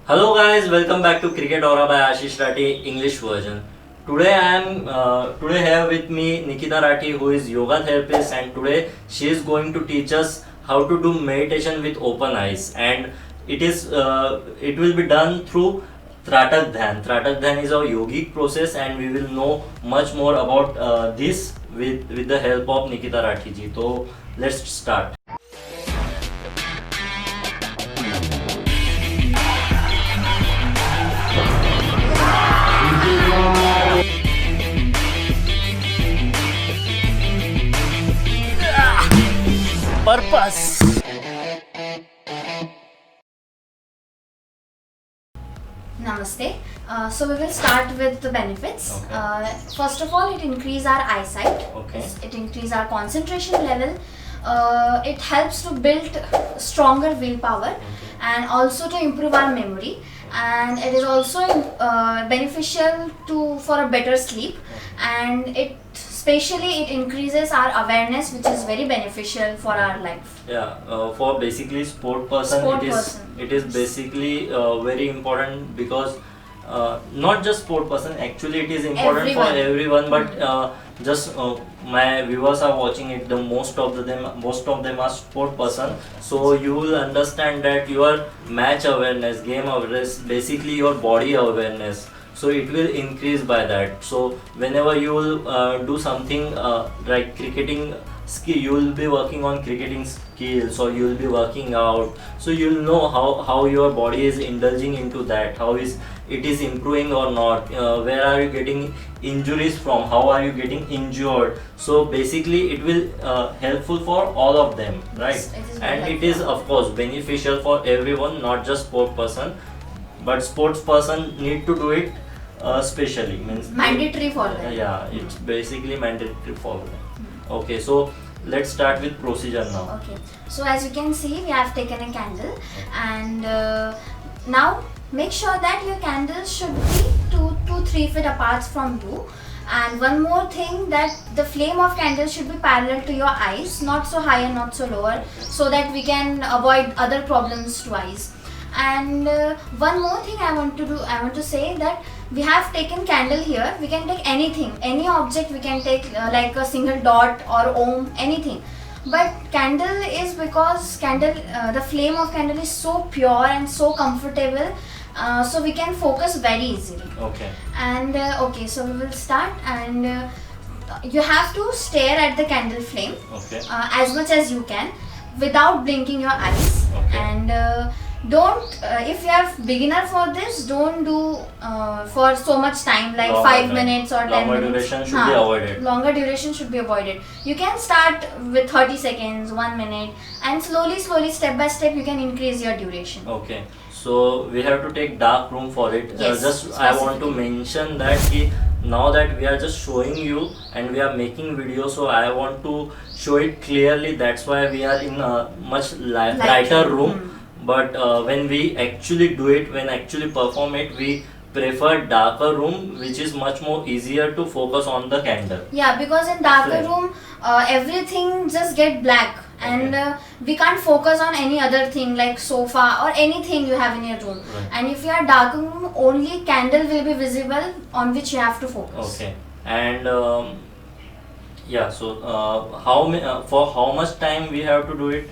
Hello guys, welcome back to Cricket Aura by Ashish Rathi English version. Today I am today here with me Nikita Rathi, who is yoga therapist, and today she is going to teach us how to do meditation with open eyes, and it will be done through Tratak Dhyan. Tratak Dhyan is a yogic process, and we will know much more about this with the help of Nikita Rathi ji. So let's start. Purpose. Namaste. So we will start with the benefits. Okay. First of all, it increase our eyesight. Okay. It increase our concentration level. It helps to build stronger willpower and also to improve our memory. And it is also beneficial for a better sleep. And it increases our awareness, which is very beneficial for our life. Yeah, for basically sport person, it is basically very important because not just sport person. Actually, it is important for everyone. But just my viewers are watching it. Most of them are sport person. So you will understand that your match awareness, game awareness, basically your body awareness. So it will increase by that. So whenever you will do something like cricketing skill, you will be working on cricketing skills, or you will be working out. So you'll know how your body is indulging into that, how is it is improving or not, where are you getting injuries from, how are you getting injured. So basically it will helpful for all of them, right? It is of course beneficial for everyone, not just sport person, but sports person need to do it specially, means mandatory for them. Yeah, it's basically mandatory for them. Okay, so let's start with procedure now. Okay, so as you can see, we have taken a candle, and now make sure that your candles should be 2 to 3 feet apart from you. And one more thing, that the flame of candle should be parallel to your eyes, not so high and not so lower, so that we can avoid other problems to eyes. And one more thing I want to say that we have taken candle here. We can take anything, any object we can take, like a single dot or om, anything. But candle is because the flame of candle is so pure and so comfortable, so we can focus very easily. Okay. And okay, so we will start, and you have to stare at the candle flame, Okay. as much as you can without blinking your eyes. Okay. And don't if you are beginner for this, don't do for so much time, like Longer 5 time. minutes or 10 Longer minutes. duration should be avoided. Longer duration should be avoided. You can start with 30 seconds, 1 minute, and slowly step by step you can increase your duration. Okay, so we have to take dark room for it. Yes, I want to specifically. mention that now that we are just showing you and we are making video, so I want to show it clearly. That's why we are in a much brighter room. But when we actually do it, when actually perform it, we prefer darker room, which is much more easier to focus on the candle. Yeah, because in darker Flame. room, everything just get black, and we can't focus on any other thing like sofa or anything you have in your room. Right. And if you are darker room, only candle will be visible on which you have to focus. Okay, and yeah, so for how much time we have to do it?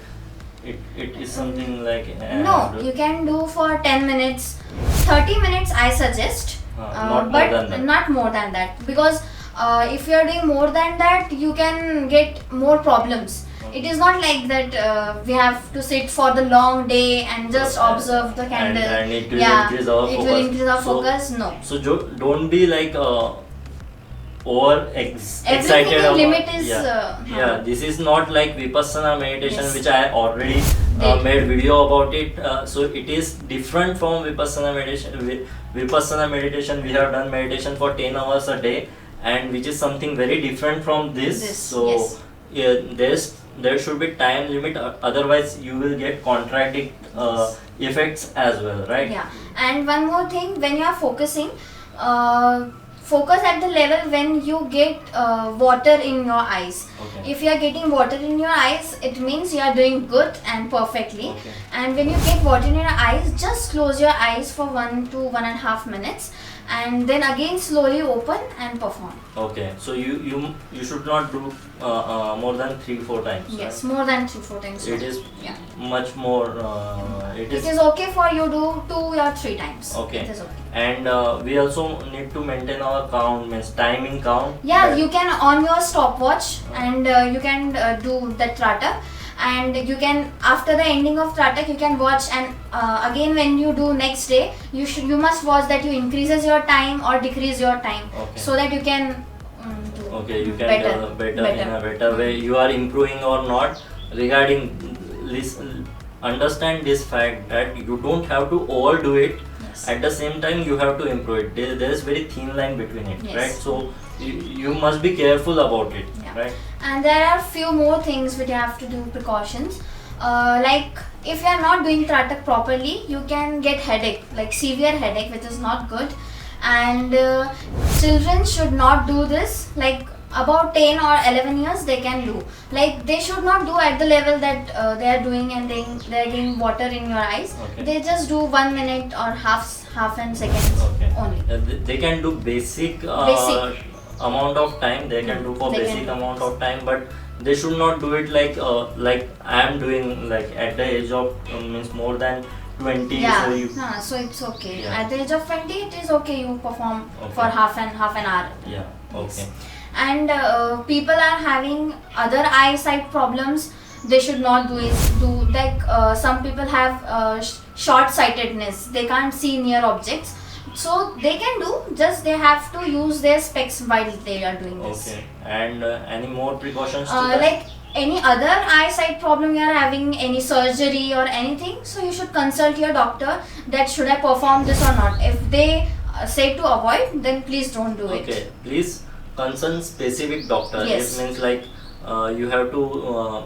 It is something like No, you can do for 10 minutes, 30 minutes I suggest, not more but than that. not more than that, because if you are doing more than that, you can get more problems. It is not like that we have to sit for the long day and just observe the candle. And it will increase our focus. It will increase our focus. No. So don't be like excited Everything in about. limit is. Yeah, this is not like Vipassana meditation, Yes. which I already Did. made video about it. So it is different from Vipassana meditation. Vipassana meditation, we have done meditation for 10 hours a day, and which is something very different from this. So Yes. yeah, there should be time limit. Otherwise, you will get contradict effects as well, right? Yeah. And one more thing, when you are focusing, focus at the level when you get water in your eyes. Okay. If you are getting water in your eyes, it means you are doing good and perfectly. Okay. And when you get water in your eyes, just close your eyes for 1 to 1.5 minutes, and then again slowly open and perform. Okay, so you should not do more than 3-4 times. Yes, right? more than 3-4 times. It is Yeah. much more. It It is okay for you to do 2 or 3 times. Okay. It is okay. And we also need to maintain our count, means timing count. Yeah, that- you can on your stopwatch, and you can do the Tratak, and you can, after the ending of Tratak, you can watch, and again when you do next day, you must watch that you increases your time or decrease your time, Okay. so that you can do Okay, you can better, better in a better way. You are improving or not. Regarding understand this fact that you don't have to overdo it. Yes. At the same time, you have to improve it. There is very thin line between it, Yes. right? So you must be careful about it, Yeah. right? And there are few more things which you have to do precautions. Like if you are not doing Tratak properly, you can get headache, like severe headache, which is not good. And children should not do this. Like about 10 or 11 years they can do. Like they should not do at the level that they are doing, and they are getting water in your eyes. Okay. They just do 1 minute or half an second Okay. only. They can do basic, Basic. amount of time. They can do for They basic can do. amount of time, but they should not do it like I am doing, like at the age of means more than 20. Yeah, So you so it's okay. Yeah. At the age of 20, it is okay. You perform Okay. for half an hour. yeah okay. And people are having other eyesight problems. They should not do it. Like some people have short sightedness. They can't see near objects. So they can do. Just they have to use their specs while they are doing this. Okay. And any more precautions to that? Like any other eyesight problem you are having, any surgery or anything, so you should consult your doctor that should I perform this or not. If they say to avoid, then please don't do it. Okay, please consult specific doctor. Yes. It means like you have to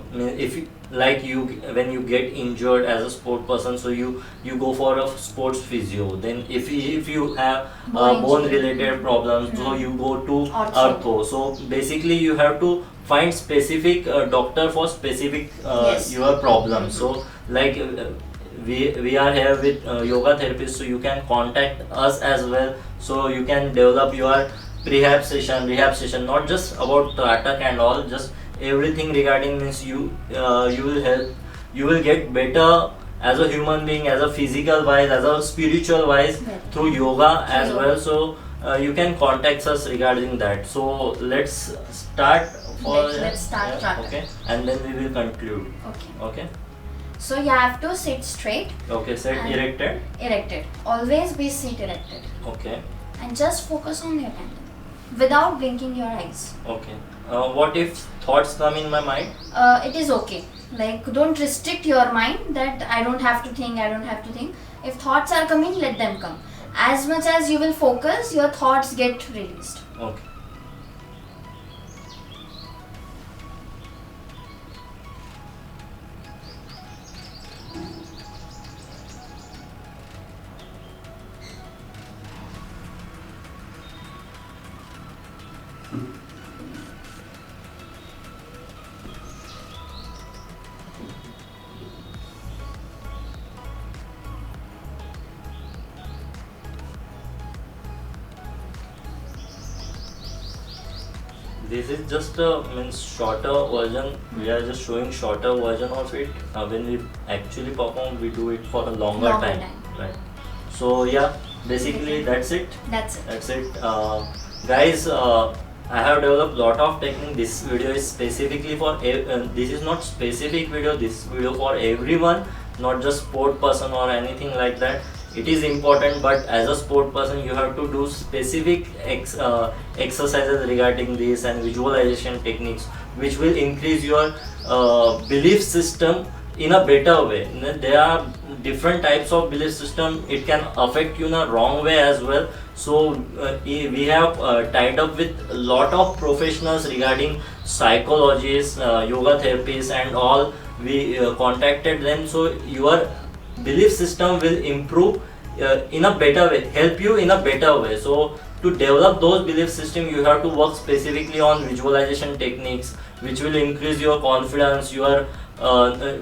if you, like you when you get injured as a sport person, so you go for a sports physio. Then if you have Bone bone injury. related problems, so you go to Ortho. ortho. So basically you have to find specific doctor for specific Yes. your problem. So like we are here with yoga therapists, so you can contact us as well, so you can develop your rehab session, not just about Tratak and all, just everything regarding means you will help, you will get better as a human being, as a physical wise, as a spiritual wise, Better. through yoga as yoga. well. So you can contact us regarding that. So let's start for Let's start Tratak. okay, and then we will conclude. Okay. Okay. So you have to sit straight, Okay, set And- erected. erected. Always be sit erected, Okay. and just focus on your candle without blinking your eyes. Okay. What if thoughts come in my mind? It is okay. Like don't restrict your mind that I don't have to think. If thoughts are coming, let them come. As much as you will focus, your thoughts get released. Okay. This is just a means shorter version. We are just showing shorter version of it. When we actually perform, we do it for a longer Longer time. time. Right. So yeah, basically that's it. That's it. That's it. Guys, I have developed lot of technique. This video is specifically for this is not specific video. This video for everyone, not just sport person or anything like that. It is important, but as a sport person, you have to do specific exercises regarding this and visualization techniques, which will increase your belief system in a better way. There are different types of belief system. It can affect you in a wrong way as well. So we have tied up with a lot of professionals regarding psychologists, yoga therapists and all. We contacted them, so your belief system will improve in a better way, help you in a better way. So to develop those belief system, you have to work specifically on visualization techniques, which will increase your confidence, your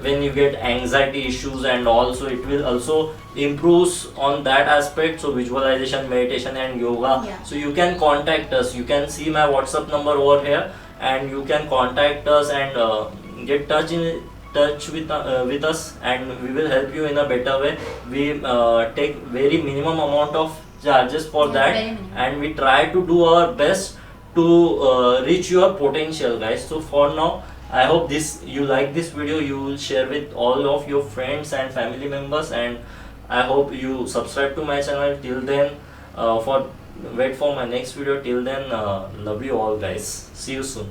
when you get anxiety issues, and also it will also improves on that aspect. So visualization, meditation and yoga. Yeah. So you can contact us, you can see my WhatsApp number over here, and you can contact us and get touch with us, and we will help you in a better way. We take very minimum amount of charges for Yeah, that, very minimum. and we try to do our best to reach your potential, guys. So for now, I hope this you like this video, you will share with all of your friends and family members, and I hope you subscribe to my channel. Till then, for wait for my next video. Till then, love you all, guys. See you soon.